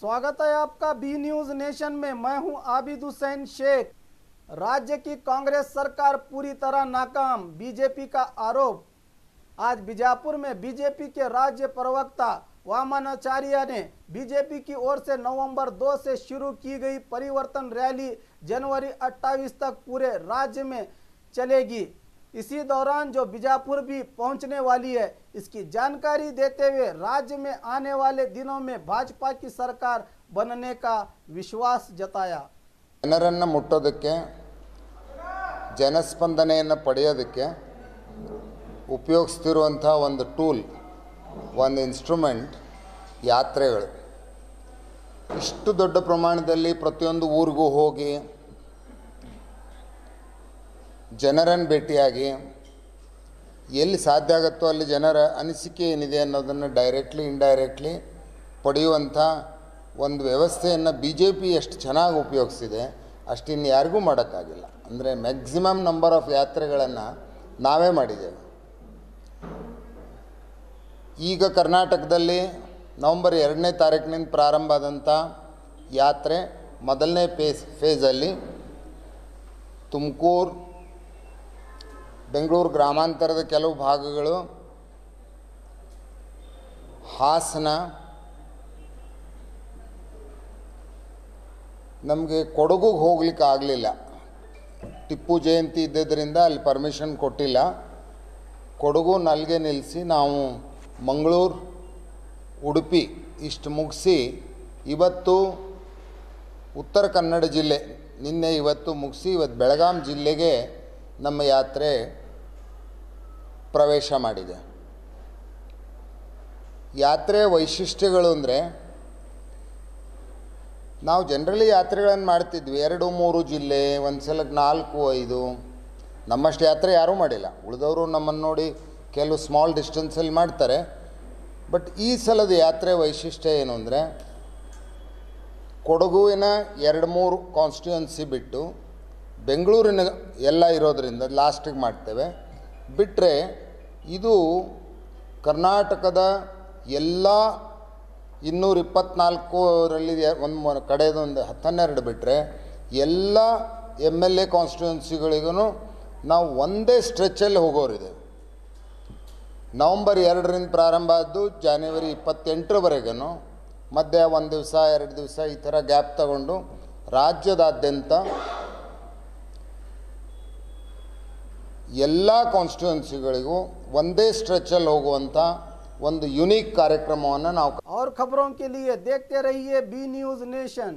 स्वागत है आपका बी न्यूज नेशन में। मैं हूं आबिद हुसैन शेख। राज्य की कांग्रेस सरकार पूरी तरह नाकाम, बीजेपी का आरोप। आज बीजापुर में बीजेपी के राज्य प्रवक्ता वामनाचार्य ने बीजेपी की ओर से नवंबर 2 से शुरू की गई परिवर्तन रैली जनवरी 28 तक पूरे राज्य में चलेगी। इसी दौरान जो बीजापुर भी पहुंचने वाली है, इसकी जानकारी देते हुए राज्य में आने वाले दिनों में भाजपा की सरकार बनने का विश्वास जताया। ಜನರನ್ನು ಮುಟ್ಟೋದಕ್ಕೆ ಜನಸ್ಪಂದನೆಯನ್ನು ಪಡೆಯೋದಕ್ಕೆ ಉಪಯೋಗಿಸ್ತಿರುವಂಥ ಒಂದು ಟೂಲ್, ಒಂದು ಇನ್ಸ್ಟ್ರೂಮೆಂಟ್ ಯಾತ್ರೆಗಳು. ಇಷ್ಟು ದೊಡ್ಡ ಪ್ರಮಾಣದಲ್ಲಿ ಪ್ರತಿಯೊಂದು ಊರಿಗೂ ಹೋಗಿ ಜನರನ್ನು ಭೇಟಿಯಾಗಿ ಎಲ್ಲಿ ಸಾಧ್ಯ ಆಗುತ್ತೋ ಅಲ್ಲಿ ಜನರ ಅನಿಸಿಕೆ ಏನಿದೆ ಅನ್ನೋದನ್ನು ಡೈರೆಕ್ಟ್ಲಿ ಇಂಡೈರೆಕ್ಟ್ಲಿ ಪಡೆಯುವಂಥ ಒಂದು ವ್ಯವಸ್ಥೆಯನ್ನು ಬಿ ಜೆ ಪಿ ಎಷ್ಟು ಚೆನ್ನಾಗಿ ಉಪಯೋಗಿಸಿದೆ ಅಷ್ಟು ಇನ್ನು ಯಾರಿಗೂ ಮಾಡೋಕ್ಕಾಗಿಲ್ಲ. ಅಂದರೆ ಮ್ಯಾಕ್ಸಿಮಮ್ ನಂಬರ್ ಆಫ್ ಯಾತ್ರೆಗಳನ್ನು ನಾವೇ ಮಾಡಿದ್ದೇವೆ. ಈಗ ಕರ್ನಾಟಕದಲ್ಲಿ ನವಂಬರ್ 2ನೇ ತಾರೀಕಿನಿಂದ ಪ್ರಾರಂಭ ಆದಂಥ ಯಾತ್ರೆ ಮೊದಲನೇ ಫೇಸಲ್ಲಿ ತುಮಕೂರು, ಬೆಂಗಳೂರು ಗ್ರಾಮಾಂತರದ ಕೆಲವು ಭಾಗಗಳು, ಹಾಸನ, ನಮಗೆ ಕೊಡಗುಗೆ ಹೋಗ್ಲಿಕ್ಕೆ ಆಗಲಿಲ್ಲ. ಟಿಪ್ಪು ಜಯಂತಿ ಇದ್ದಿದ್ದರಿಂದ ಅಲ್ಲಿ ಪರ್ಮಿಷನ್ ಕೊಟ್ಟಿಲ್ಲ. ಕೊಡಗು ನಲ್ಗೆ ನಿಲ್ಲಿಸಿ ನಾವು ಮಂಗಳೂರು, ಉಡುಪಿ ಇಷ್ಟು ಮುಗಿಸಿ ಇವತ್ತು ಉತ್ತರ ಕನ್ನಡ ಜಿಲ್ಲೆ, ನಿನ್ನೆ ಇವತ್ತು ಮುಗಿಸಿ ಇವತ್ತು ಬೆಳಗಾಂ ಜಿಲ್ಲೆಗೆ ನಮ್ಮ ಯಾತ್ರೆ ಪ್ರವೇಶ ಮಾಡಿದೆ. ಯಾತ್ರೆಯ ವೈಶಿಷ್ಟ್ಯಗಳು ಅಂದರೆ, ನಾವು ಜನರಲಿ ಯಾತ್ರೆಗಳನ್ನು ಮಾಡ್ತಿದ್ವಿ 2-3 ಜಿಲ್ಲೆ, ಒಂದು ಸಲಕ್ಕೆ 4-5. ನಮ್ಮಷ್ಟು ಯಾತ್ರೆ ಯಾರೂ ಮಾಡಿಲ್ಲ. ಉಳಿದವರು ನಮ್ಮನ್ನು ನೋಡಿ ಕೆಲವು ಸ್ಮಾಲ್ ಡಿಸ್ಟೆನ್ಸಲ್ಲಿ ಮಾಡ್ತಾರೆ. ಬಟ್ ಈ ಸಲದ ಯಾತ್ರೆ ವೈಶಿಷ್ಟ್ಯ ಏನು ಅಂದರೆ, ಕೊಡಗುವಿನ 2-3 ಕಾನ್ಸ್ಟಿಟ್ಯೂನ್ಸಿ ಬಿಟ್ಟು ಬೆಂಗಳೂರಿನ ಎಲ್ಲ ಇರೋದರಿಂದ ಲಾಸ್ಟಿಗೆ ಮಾಡ್ತೇವೆ. ಬಿಟ್ಟರೆ ಇದು ಕರ್ನಾಟಕದ ಎಲ್ಲ 224ರಲ್ಲಿ ಒಂದು ಕಡೆದೊಂದು 12 ಬಿಟ್ಟರೆ ಎಲ್ಲ MLA ಕಾನ್ಸ್ಟಿಟ್ಯೂನ್ಸಿಗಳಿಗೂ ನಾವು ಒಂದೇ ಸ್ಟ್ರೆಚ್ಚಲ್ಲಿ ಹೋಗೋರಿದೆ. ನವಂಬರ್ 2ರಿಂದ ಪ್ರಾರಂಭ ಆದ್ದು ಜನವರಿ 28ರವರೆಗೂ ಮಧ್ಯೆ 1 ದಿವಸ 2 ದಿವಸ ಈ ಥರ ಗ್ಯಾಪ್ ತಗೊಂಡು ರಾಜ್ಯದಾದ್ಯಂತ ಎಲ್ಲ ಕಾನ್ಸ್ಟಿಟ್ಯೂನ್ಸಿಗಳಿಗೂ ಒಂದೇ ಸ್ಟ್ರೆಚ್ಚಲ್ಲಿ ಹೋಗುವಂಥ ಒಂದು यूनिक कार्यक्रम। और खबरों के लिए देखते रहिए बी न्यूज नेशन।